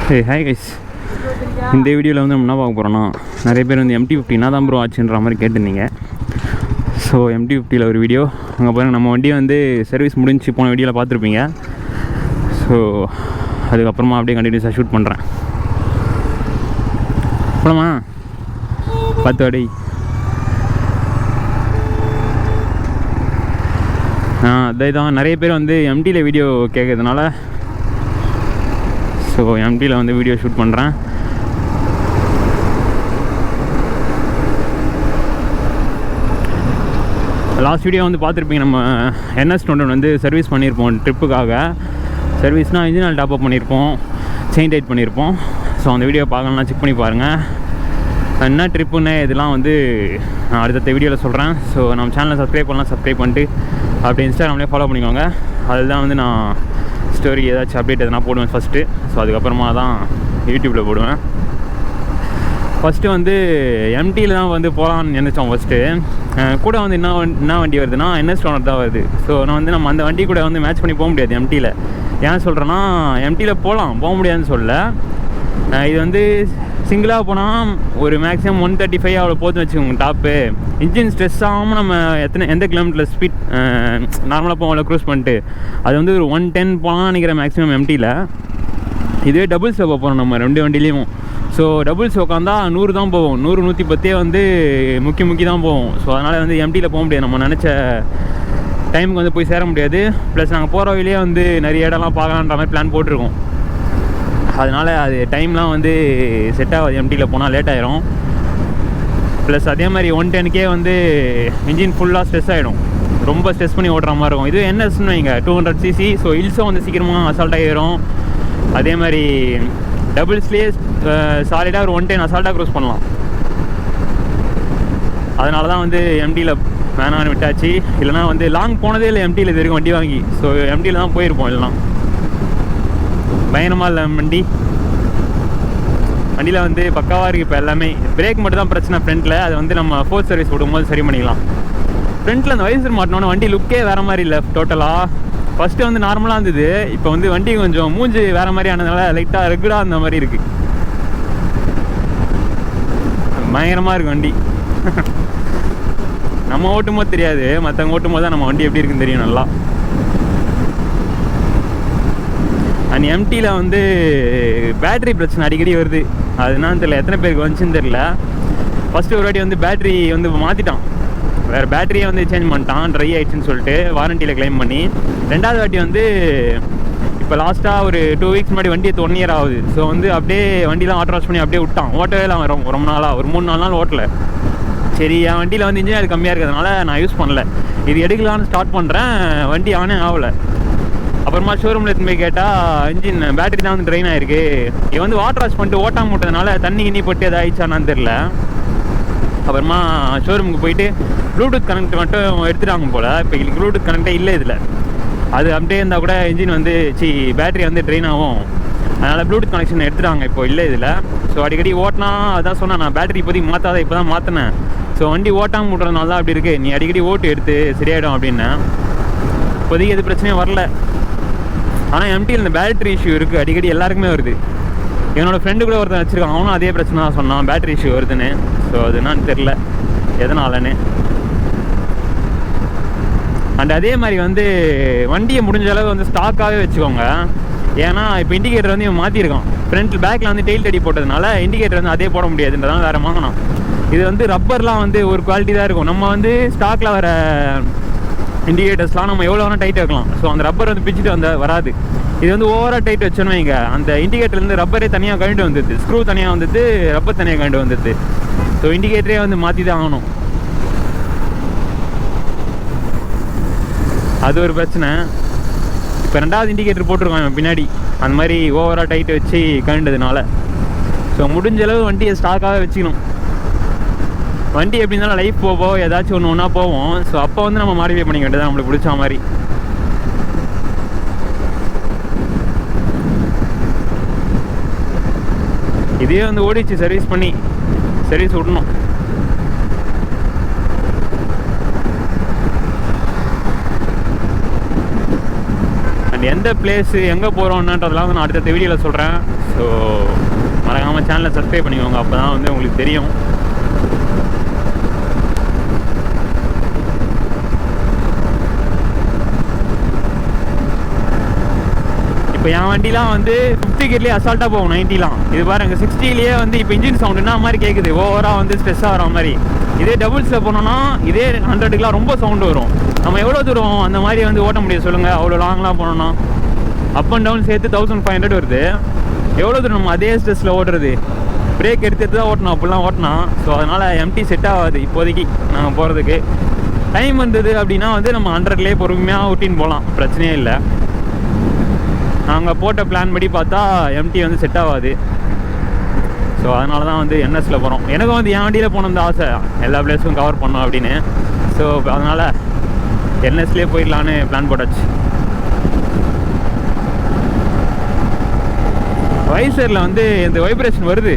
Hi guys, இந்த வீடியோவில் வந்து நம்ம என்ன பார்க்க போகிறோன்னா, நிறைய பேர் வந்து Mt-15 தான் ப்ரோ ஆச்சுன்ற மாதிரி கேட்டிருந்தீங்க. ஸோ Mt-15 ஒரு வீடியோ அங்கே பாருங்கள். நம்ம வண்டி வந்து சர்வீஸ் முடிஞ்சு போன வீடியோவில் பார்த்துருப்பீங்க. ஸோ அதுக்கப்புறமா அப்படியே கண்டினியூஸாக ஷூட் பண்ணுறேன். போலாமா? 10 அடி. அதே தான் நிறைய பேர் வந்து எம்டியில் வீடியோ கேட்கறதுனால ஸோ எம்டியில் வந்து வீடியோ ஷூட் பண்ணுறேன். லாஸ்ட் வீடியோ வந்து பார்த்துருப்பீங்க. நம்ம NS-21 வந்து சர்வீஸ் பண்ணியிருப்போம் ட்ரிப்புக்காக. சர்வீஸ்னால் இன்ஜின் ஆயில் டாப்அப் பண்ணியிருப்போம், செயின் டைட் பண்ணியிருப்போம். ஸோ அந்த வீடியோ பார்க்கணுன்னா செக் பண்ணி பாருங்கள். என்ன ட்ரிப்புன்னு இதெல்லாம் வந்து நான் அடுத்த வீடியோவில் சொல்கிறேன். ஸோ நம்ம சேனலை சப்ஸ்கிரைப் பண்ணலாம், சப்ஸ்கிரைப் பண்ணிட்டு அப்படியே இன்ஸ்டாகிராம்லேயே ஃபாலோ பண்ணிக்கோங்க. அதுதான் வந்து நான் ஸ்டோரி ஏதாச்சும் அப்டேட் எதனா போடுவேன் ஃபஸ்ட்டு. ஸோ அதுக்கப்புறமா தான் யூடியூப்பில் போடுவேன். ஃபஸ்ட்டு வந்து எம்டியில் தான் வந்து போகலான்னு நினச்சோம். ஃபஸ்ட்டு கூட வந்து என்ன வண்டி வருதுன்னா NS-21 தான் வருது. ஸோ நான் வந்து நம்ம அந்த வண்டி கூட வந்து மேட்ச் பண்ணி போக முடியாது எம்டியில். ஏன் சொல்கிறேன்னா, எம்டியில் போக முடியாதுன்னு சொல்ல, இது வந்து சிங்கிளாக போனால் ஒரு மேக்ஸிமம் 135 அவ்வளோ போதுன்னு வச்சுக்கோங்க டாப்பு. இன்ஜின் ஸ்ட்ரெஸ் ஆகாமல் நம்ம எந்த கிலோமீட்டரில் ஸ்பீட் நார்மலாக போகல க்ரூஸ் பண்ணிட்டு அது வந்து ஒரு 110 போகலான்னு நினைக்கிறேன் மேக்ஸிமம் எம்டியில். இதுவே டபுள் ஸ்லோப்பாக போகிறோம் நம்ம ரெண்டு வண்டிலையும். ஸோ டபுள்ஸ் உட்காந்தா 100 தான் போவோம், 100 110 வந்து முக்கி தான் போவோம். ஸோ அதனால் வந்து எம்டியில் போக முடியாது, நம்ம நினச்ச டைமுக்கு வந்து போய் சேர முடியாது. ப்ளஸ் நாங்கள் போகிற வழியிலே வந்து நிறைய இடம்லாம் பார்க்கலான்ற மாதிரி பிளான் போட்டிருக்கோம். அதனால் அது டைம்லாம் வந்து செட் ஆகாது, எம்டியில் போனால் லேட் ஆகிரும். ப்ளஸ் அதே மாதிரி 110K வந்து இன்ஜின் ஃபுல்லாக ஸ்ட்ரெஸ் ஆகிடும், ரொம்ப ஸ்ட்ரெஸ் பண்ணி ஓட்டுற மாதிரி இருக்கும். இது NS-ன்னு வைங்க 200cc. ஸோ ஹில்ஸும் வந்து சீக்கிரமாக அசால்ட்டாக ஏறும். அதே மாதிரி டபுள்ஸ்லேயே சாலிடாக ஒரு 110 அசால்ட்டாக க்ரூஸ் பண்ணலாம். அதனால தான் வந்து எம்டியில் வேணான்னு விட்டாச்சு. இல்லைனா வந்து லாங் போனதே இல்லை எம்டியில் இது வரைக்கும் வண்டி வாங்கி. ஸோ எம்டியில் தான் போயிருப்போம். இல்லைனா பயணமாக இல்லை வண்டியில் வந்து பக்காவாக இருக்குது. இப்போ எல்லாமே பிரேக் மட்டும் தான் பிரச்சனை ஃப்ரண்ட்டில். அது வந்து நம்ம ஃபோர்த் சர்வீஸ் விடும்போது சரி பண்ணிக்கலாம். ஃப்ரண்ட்டில் அந்த வைசர் மாட்டினோன்னு வண்டி லுக்கே வேறு மாதிரி இல்லை டோட்டலாக. ஃபஸ்ட்டு வந்து நார்மலாக இருந்தது, இப்போ வந்து வண்டி கொஞ்சம் மூஞ்சி வேறு மாதிரி ஆனதுனால லைட்டாக ரெகுடாக அந்த மாதிரி இருக்குது. பயங்கரமாக இருக்குது வண்டி. நம்ம ஓட்டும் போது தெரியாது, மற்றவங்க ஓட்டும் போது தான் நம்ம வண்டி எப்படி இருக்குன்னு தெரியும் நல்லா. அண்ட் எம்டியில் வந்து பேட்ரி பிரச்சனை அடிக்கடி வருது. அது என்னன்னு தெரியல, எத்தனை பேருக்கு வந்துச்சுன்னு தெரில. ஃபஸ்ட்டு ஒரு வாட்டி வந்து பேட்ரி வந்து மாற்றிட்டான், வேறு பேட்டரியே வந்து சேஞ்ச் பண்ணிட்டான், ட்ரை ஆகிடுச்சின்னு சொல்லிட்டு வாரண்டியில் கிளைம் பண்ணி. ரெண்டாவது வாட்டி வந்து இப்போ லாஸ்ட்டாக ஒரு 2 வீக்ஸ் முன்னாடி வண்டி 1 இயர் ஆகுது. ஸோ வந்து அப்படியே வண்டிலாம் வாட்டர் வாஷ் பண்ணி அப்படியே விட்டான். ஓட்டவே இல்லை ரொம்ப நாளாக, ஒரு 3-4 நாள் ஓட்டலை. சரி, என் வண்டியில் வந்து இன்ஜின் ஆயில் கம்மியாக இருக்கிறதுனால நான் யூஸ் பண்ணல. இது எடுக்கலான்னு ஸ்டார்ட் பண்ணுறேன், வண்டி ஆனே ஆகலை. அப்புறமா ஷோரூமில் எடுத்துன்னு போய் கேட்டால் இன்ஜின் பேட்டரி தான் வந்து ட்ரெயின் ஆகிருக்கு. இது வந்து வாட்டர் வாஷ் பண்ணிட்டு ஓட்டாமல் விட்டதுனால தண்ணி கிண்ணி போட்டு எதாவது ஆயிடுச்சானான்னு தெரில. அப்புறமா ஷோரூமுக்கு போயிட்டு ப்ளூடூத் கனெக்ட் மட்டும் எடுத்துட்டாங்க போல். இப்போ ப்ளூடூத் கனெக்டே இல்லை இதில். அது அப்படியே இருந்தால் கூட இன்ஜின் வந்து பேட்டரி வந்து ட்ரெயின் ஆகும். அதனால் ப்ளூடூத் கனெக்ஷன் எடுத்துட்டாங்க, இப்போ இல்லை இதில். ஸோ அடிக்கடி ஓட்டினா அதான் சொன்னேன், நான் பேட்டரி இப்போதைக்கு மாற்றாத, இப்போ தான் மாற்றினேன். ஸோ வண்டி ஓட்டாமல் விட்றதுனால தான் அப்படி இருக்குது, நீ அடிக்கடி ஓட்டு எடுத்து சரியாயிடும் அப்படின்னு. இப்போதைக்கு எது பிரச்சனையும் வரல. ஆனால் எம்டியில் இந்த பேட்டரி இஷ்யூ இருக்குது, அடிக்கடி எல்லாருக்குமே வருது. என்னோடய ஃப்ரெண்டு கூட ஒருத்தன் வச்சுருக்கான், அவனும் அதே பிரச்சனை தான் சொன்னான், பேட்டரி இஷ்யூ வருதுன்னு. ஸோ அது என்னன்னு தெரில எதனாலன்னு. அண்ட் அதே மாதிரி வந்து வண்டியை முடிஞ்ச அளவு வந்து ஸ்டாக்காகவே வச்சுக்கோங்க. ஏன்னா இப்போ இண்டிகேட்டர் வந்து இவன் மாற்றிருக்கான், ஃப்ரண்ட்டில் பேக்கில் வந்து டெயில் அடி போட்டதுனால இண்டிகேட்டர் வந்து அதே போட முடியாதுன்றதால வேறு வாங்கினான். இது வந்து ரப்பர்லாம் வந்து ஒரு குவாலிட்டி தான் இருக்கும். நம்ம வந்து ஸ்டாக்கில் வர இண்டிகேட்டர்ஸ்லாம் நம்ம எவ்வளோ வேணால் டைட் வைக்கலாம். ஸோ அந்த ரப்பர் வந்து பிச்சுட்டு வராது. இது வந்து ஓவராக டைட் வச்சோன்னு வைங்க, அந்த இண்டிகேட்டர்லேருந்து ரப்பரே தனியாக கழிட்டு வந்துடுது, ஸ்க்ரூ தனியாக வந்துடுது, ரப்பர் தனியாக கழிட்டு வந்துடுது. ஸோ இண்டிகேட்டரே வந்து மாற்றி தான் ஆகணும். அது ஒரு பிரச்சனை. இப்போ 2வது இண்டிகேட்டர் போட்டிருக்காங்க பின்னாடி, அந்த மாதிரி ஓவராக டைட் வச்சு கழிண்டதுனால. ஸோ முடிஞ்ச அளவு வண்டியை ஸ்டாக்காகவே வச்சுக்கணும். வண்டி எப்படி இருந்தாலும் லைஃப் போவோம், ஏதாச்சும் ஒன்றா போவோம். ஸோ அப்போ வந்து நம்ம மாடிஃபை பண்ணிக்க வேண்டியது நம்மளுக்கு பிடிச்ச மாதிரி. இதே வந்து ஓடிச்சு, சர்வீஸ் பண்ணி சர்வீஸ் விடணும். அண்ட் எந்த பிளேஸு எங்கே போகிறோன்னன்றதெல்லாம் வந்து நான் அடுத்த வீடியோவில் சொல்கிறேன். ஸோ மறக்காமல் சேனலை சப்ஸ்கிரைப் பண்ணிக்கோங்க, அப்போ தான் வந்து உங்களுக்கு தெரியும். இப்போ என் வண்டிலாம் வந்து 50 கியர்லேயே அசால்ட்டாக போகும் 90லாம். இது பாருங்க 60லேயே வந்து இப்போ இன்ஜின் சவுண்டு என்ன மாதிரி கேட்குது, ஓவராக வந்து ஸ்ட்ரெஸ்ஸாக வர மாதிரி. இதே டபுள்ஸில் போனோன்னா இதே 100க்குலாம் ரொம்ப சவுண்டு வரும். நம்ம எவ்வளோ தூரம் அந்த மாதிரி வந்து ஓட்ட முடியும் சொல்லுங்கள்? அவ்வளோ லாங்லாம் போனோன்னா அப் அண்ட் டவுன் சேர்த்து 1500 வருது. எவ்வளோ தூரம் நம்ம அதே ஸ்ட்ரெஸ்ஸில் ஓட்டுறது? பிரேக் எடுத்து தான் ஓட்டணும், அப்படிலாம் ஓட்டினா. ஸோ அதனால் எம்டி செட் ஆகாது இப்போதைக்கு நாங்கள் போகிறதுக்கு. டைம் இருந்தது அப்படின்னா வந்து நம்ம 100லேயே பொறுமையாக ஊட்டின்னு போகலாம், பிரச்சனையே இல்லை. நாங்கள் போட்ட பிளான் படி பார்த்தா எம்டி வந்து செட் ஆகாது. ஸோ அதனால தான் வந்து என்எஸில் போகிறோம். எனக்கும் வந்து என் வண்டியில் போகணுன்னு ஆசை, எல்லா பிளேஸும் கவர் பண்ணோம் அப்படின்னு. ஸோ அதனால் என்எஸ்லேயே போயிடலான்னு பிளான் போட்டாச்சு. வைசரில் வந்து இந்த வைப்ரேஷன் வருது,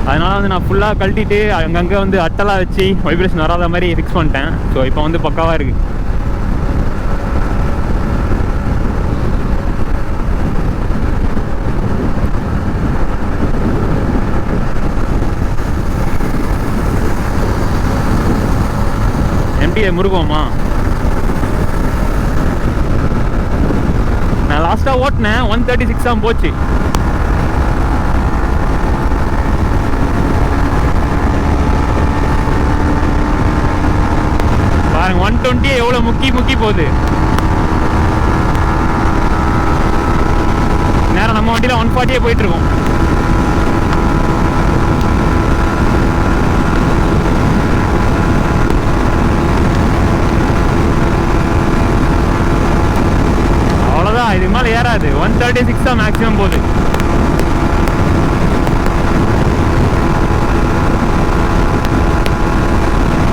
அதனால் வந்து நான் ஃபுல்லாக கழட்டிட்டு அங்கங்கே வந்து அட்டெல்லாம் வச்சு வைப்ரேஷன் வராத மாதிரி ஃபிக்ஸ் பண்ணிட்டேன். ஸோ இப்போ வந்து பக்காவாக இருக்குது. முருகோமா நான் லாஸ்ட்டாக ஓட்டினேன் 136 தான் போச்சு. பாருங்க 120 எவ்வளோ முக்கி போகுது. நேரம் நம்ம வண்டியில் 140 போயிட்டு இருக்கோம். இது மேலே ஏறாது, 136 தான் மேக்ஸிமம் போகுது.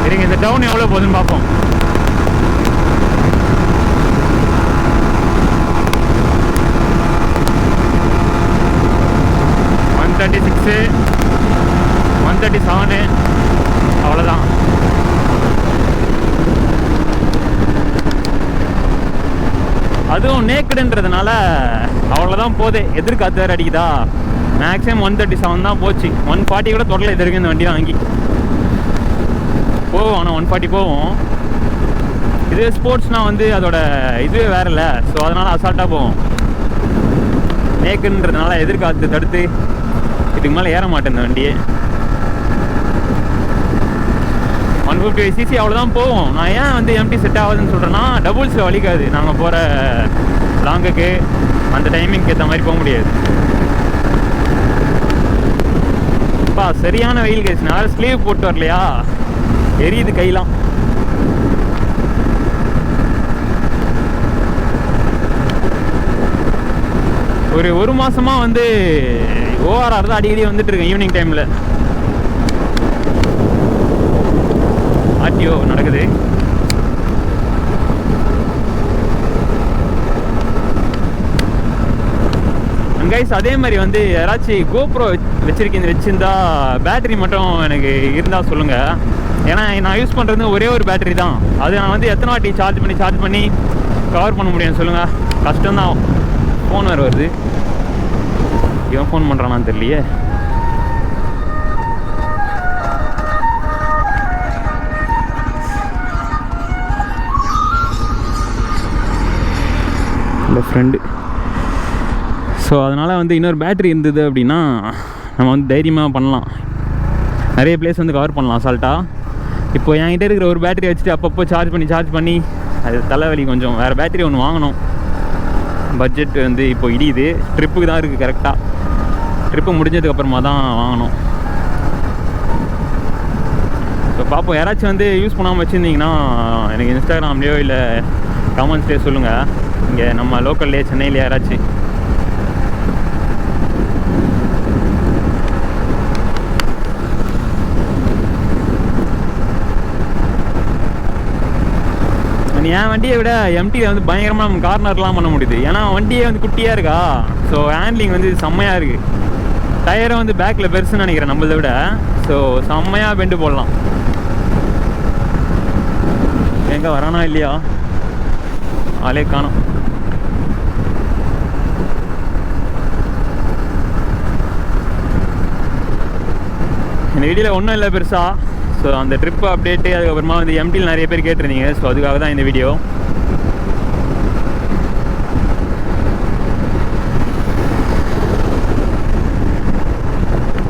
சரிங்க, இந்த டவுன் எவ்வளோ போகுதுன்னு பார்ப்போம். $136, 137, அவ்வளோதான். அதுவும் நேக்கடுன்றதுனால அவ்வளோதான் போதே. எதிர்காத்து வேறு அடிக்குதா. மேக்ஸிமம் 137 தான் போச்சு. 140 கூட தொடல இது வரைக்கும் இந்த வண்டி வாங்கி போவோம். ஆனால் 140 போவோம். இதே ஸ்போர்ட்ஸ்னால் வந்து அதோட இதுவே வேறு இல்லை. ஸோ அதனால் அசால்ட்டாக போவோம். நேக்குன்றதுனால எதிர்காத்து தடுத்து இதுக்கு மேலே ஏற மாட்டேன் இந்த வண்டியே. 155cc அவ்வளோதான் போவோம். நான் ஏன் வந்து எம்டி செட் ஆகுதுன்னு சொல்கிறேன்னா, டபுள்ஸில் வலிக்காது. நாங்கள் போகிற லாங்குக்கு அந்த டைமிங்க்கு ஏற்ற மாதிரி போக முடியாது. அப்பா சரியான வெயில் கேச்சுனா ஸ்லீவ் போட்டு வரலையா, எரியுது கையெல்லாம். ஒரு மாதமாக வந்து ஓஆர்ஆர் தான் அடிக்கடி வந்துட்டு இருக்கேன் ஈவினிங் டைமில். ஆர்டிஓ நடக்குது. கைஸ் அதே மாதிரி வந்து யாராச்சும் கோப்ரோ வச்சுருந்தா பேட்டரி மட்டும் எனக்கு இருந்தால் சொல்லுங்கள். ஏன்னா நான் யூஸ் பண்ணுறது ஒரே ஒரு பேட்டரி தான். அது நான் வந்து எத்தனை வாட்டி சார்ஜ் பண்ணி கவர் பண்ண முடியும்னு சொல்லுங்கள். கஷ்டம்தான். ஃபோன் வேறு வருது. இவன் ஃபோன் பண்ணுறானான்னு தெரியலையே. இல்லை ஃப்ரெண்டு. ஸோ அதனால் வந்து இன்னொரு பேட்ரி இருந்தது அப்படின்னா நம்ம வந்து தைரியமாக பண்ணலாம். நிறைய பிளேஸ் வந்து கவர் பண்ணலாம் அசால்ட்டாக. இப்போ என்கிட்ட இருக்கிற ஒரு பேட்டரி வச்சுட்டு அப்பப்போ சார்ஜ் பண்ணி அது தலைவலி. கொஞ்சம் வேறு பேட்டரி ஒன்று வாங்கணும். பட்ஜெட் வந்து இப்போ இடியுது. ட்ரிப்புக்கு தான் இருக்குது கரெக்டாக. ட்ரிப்பு முடிஞ்சதுக்கப்புறமா தான் வாங்கணும். ஸோ பார்ப்போம். யாராச்சும் வந்து யூஸ் பண்ணாமல் வச்சுருந்தீங்கன்னா எனக்கு இன்ஸ்டாகிராம்லேயோ இல்லை கமெண்ட்ஸ்லேயோ சொல்லுங்கள். இங்கே நம்ம லோக்கல்லே சென்னையில் யாராச்சும். என் வண்டியை விட எம்டியில் வந்து பயங்கரமாக நம்ம கார்னர்லாம் பண்ண முடியுது. ஏன்னா வண்டியே வந்து குட்டியாக இருக்கா. ஸோ ஹேண்ட்லிங் வந்து செம்மையாக இருக்குது. டயரும் வந்து பேக்கில் பெருசுன்னு நினைக்கிறேன் நம்மளை விட. ஸோ செம்மையாக பெண்டு போடலாம். எங்கே வரானா இல்லையா, ஆளே காணோம். வீடியோவில் ஒன்றும் இல்லை பெருசாக. ஸோ அந்த ட்ரிப்பு அப்டேட்டு, அதுக்கப்புறமா வந்து எம்டியில் நிறைய பேர் கேட்டிருந்தீங்க. ஸோ அதுக்காக தான் இந்த வீடியோ.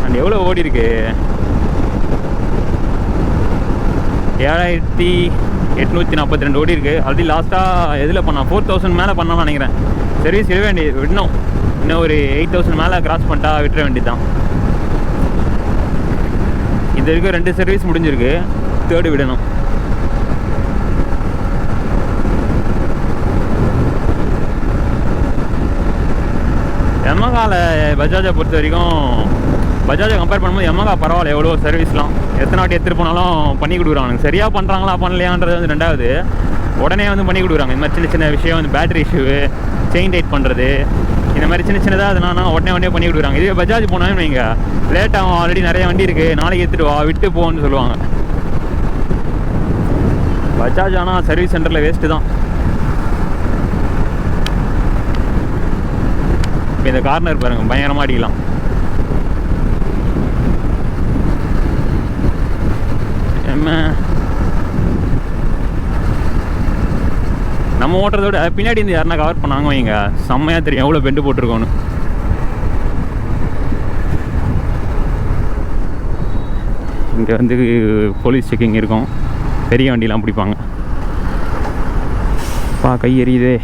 அண்ட் எவ்வளோ ஓடி இருக்கு? 7842 ஓடி இருக்குது. ஆல்ரெடி லாஸ்ட்டாக எதில் பண்ணால் 4000 மேலே பண்ணான்னு நினைக்கிறேன். சர்வீஸ் விட விடணும். இன்னும் ஒரு 8000 மேலே கிராஸ் பண்ணிட்டா விட்டுற வேண்டியது தான். இது வரைக்கும் 2 சர்வீஸ் முடிஞ்சிருக்கு, 3rd விடணும். யமகாவில் பஜாஜை பொறுத்த வரைக்கும், பஜாஜை கம்பேர் பண்ணும்போது யமகா பரவாயில்ல. எவ்வளோ சர்வீஸ்லாம் எத்தனை வாட்டி எடுத்துகிட்டு போனாலும் பண்ணி கொடுக்குறாங்க. சரியாக பண்ணுறாங்களா பண்ணலையான்றது வந்து 2வது. உடனே வந்து பண்ணி கொடுக்குறாங்க. இந்த மாதிரி சின்ன சின்ன விஷயம் வந்து பேட்டரி இஷ்யூவு, செயின் டைட் பண்ணுறது, இந்த மாதிரி சின்ன சின்னதாக அதுனா உடனே பண்ணி கொடுக்குறாங்க. இதுவே பஜாஜ் போனாலும் வைங்க, லேட் ஆகும். ஆல்ரெடி நிறைய வண்டி இருக்குது, நாளைக்கு எடுத்துகிட்டு வா, விட்டு போன்னு சொல்லுவாங்க. பஜாஜ் ஆனால் சர்வீஸ் சென்டரில் வேஸ்ட்டு தான். இப்போ இந்த கார்னர் பாருங்கள், பயங்கரமாக அடிக்கலாம். நம்ம ஓட்டுறத விட பின்னாடி இருந்து யாருன்னா கவர் பண்ணாங்க வைங்க, செம்மையாக தெரியும் எவ்வளோ பெண்டு போட்டிருக்கோன்னு. இங்கே வந்து போலீஸ் செக்கிங் இருக்கும், பெரிய வண்டிலாம் பிடிப்பாங்க. கை எரியுதே.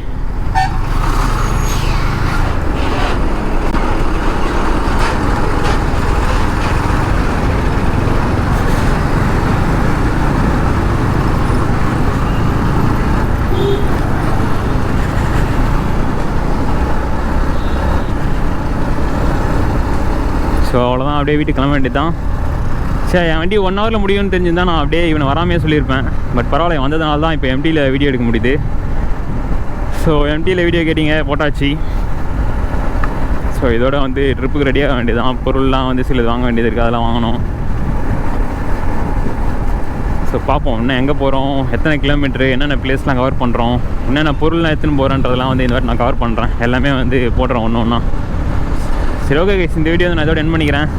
ஸோ அவ்வளோதான், அப்படியே வீட்டுக்கு கிளம்ப வேண்டியது தான். சரி, என் வண்டி 1 ஹவரில் முடியும்னு தெரிஞ்சிருந்தால் நான் அப்படியே இவனை வராமையே சொல்லியிருப்பேன். பட் பரவாயில்ல, வந்ததுனால தான் இப்போ எம்டியில் வீடியோ எடுக்க முடியுது. ஸோ எம்டியில் வீடியோ கேட்டிங்க, போட்டாச்சு. ஸோ இதோட வந்து ட்ரிப்புக்கு ரெடியாக வேண்டியதான். பொருள்லாம் வந்து சிலது வாங்க வேண்டியது இருக்குது, அதெல்லாம் வாங்கணும். ஸோ பார்ப்போம் இன்னும் எங்கே போகிறோம், எத்தனை கிலோமீட்ரு, என்னென்ன பிளேஸ்லாம் கவர் பண்ணுறோம், என்னென்ன பொருள்லாம் எடுத்துன்னு போகிறேன்றதெல்லாம் வந்து இந்த வாட்டி நான் கவர் பண்ணுறேன். எல்லாமே வந்து போடுறேன் ஒன்று ஒன்றா. சரி, ஓகே கைஸ், இந்த வீடியோ நான் இதோட எண்ட் பண்ணிக்கிறேன்.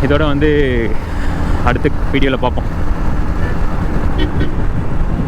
இதோட வந்து அடுத்த வீடியோவில் பார்ப்போம்.